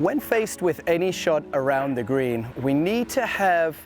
When faced with any shot around the green, we need to have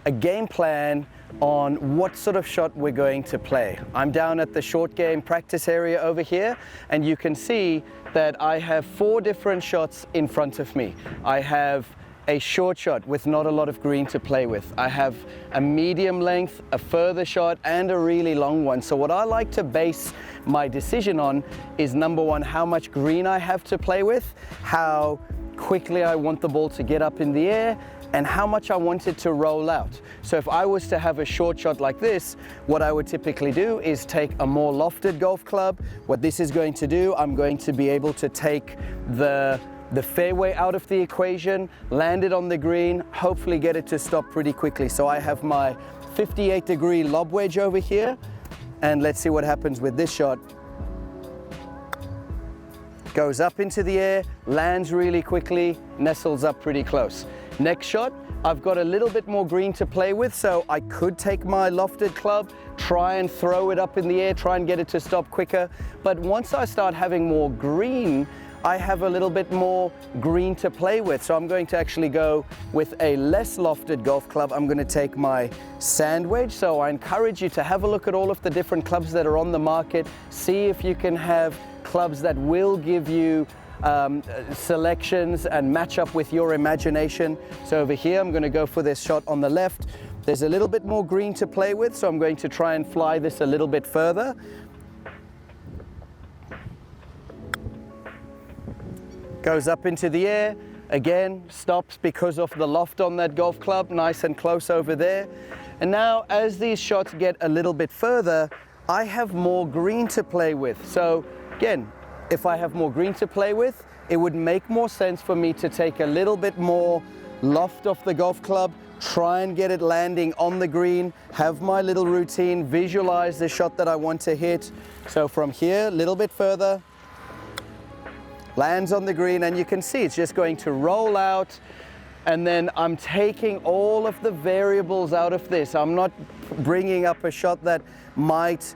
a game plan on what sort of shot we're going to play. I'm down at the short game practice area over here, and you can see that I have 4 different shots in front of me. I have a short shot with not a lot of green to play with. I have a medium length, a further shot, and a really long one. So what I like to base my decision on is, number one, how much green I have to play with, how quickly I want the ball to get up in the air, and how much I want it to roll out. So if I was to have a short shot like this, what I would typically do is take a more lofted golf club. What this is going to do, I'm going to be able to take the fairway out of the equation, land it on the green, hopefully get it to stop pretty quickly. So I have my 58-degree lob wedge over here, and let's see what happens with this shot. Goes up into the air, lands really quickly, nestles up pretty close. Next shot, I've got a little bit more green to play with, so I could take my lofted club, try and throw it up in the air, try and get it to stop quicker. But once I start having more green, I have a little bit more green to play with. So I'm going to actually go with a less lofted golf club. I'm going to take my sand wedge. So I encourage you to have a look at all of the different clubs that are on the market. See if you can have clubs that will give you selections and match up with your imagination. So over here, I'm going to go for this shot on the left. There's a little bit more green to play with, so I'm going to try and fly this a little bit further. Goes up into the air, again, stops because of the loft on that golf club, nice and close over there. And now, as these shots get a little bit further, I have more green to play with. So again, if I have more green to play with, it would make more sense for me to take a little bit more loft off the golf club, try and get it landing on the green, have my little routine, visualize the shot that I want to hit. So from here, a little bit further, lands on the green, and you can see it's just going to roll out, and then I'm taking all of the variables out of this. I'm not bringing up a shot that might,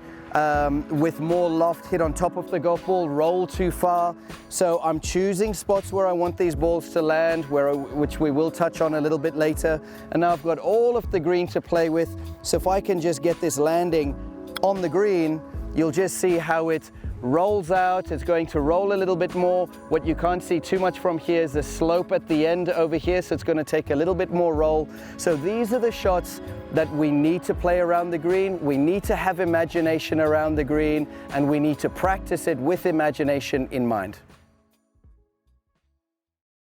with more loft, hit on top of the golf ball, roll too far. So I'm choosing spots where I want these balls to land, which we will touch on a little bit later. And now I've got all of the green to play with. So if I can just get this landing on the green, you'll just see how it rolls out. It's going to roll a little bit more. What you can't see too much from here is the slope at the end over here, so it's going to take a little bit more roll. So these are the shots that we need to play around the green. We need to have imagination around the green, and we need to practice it with imagination in mind.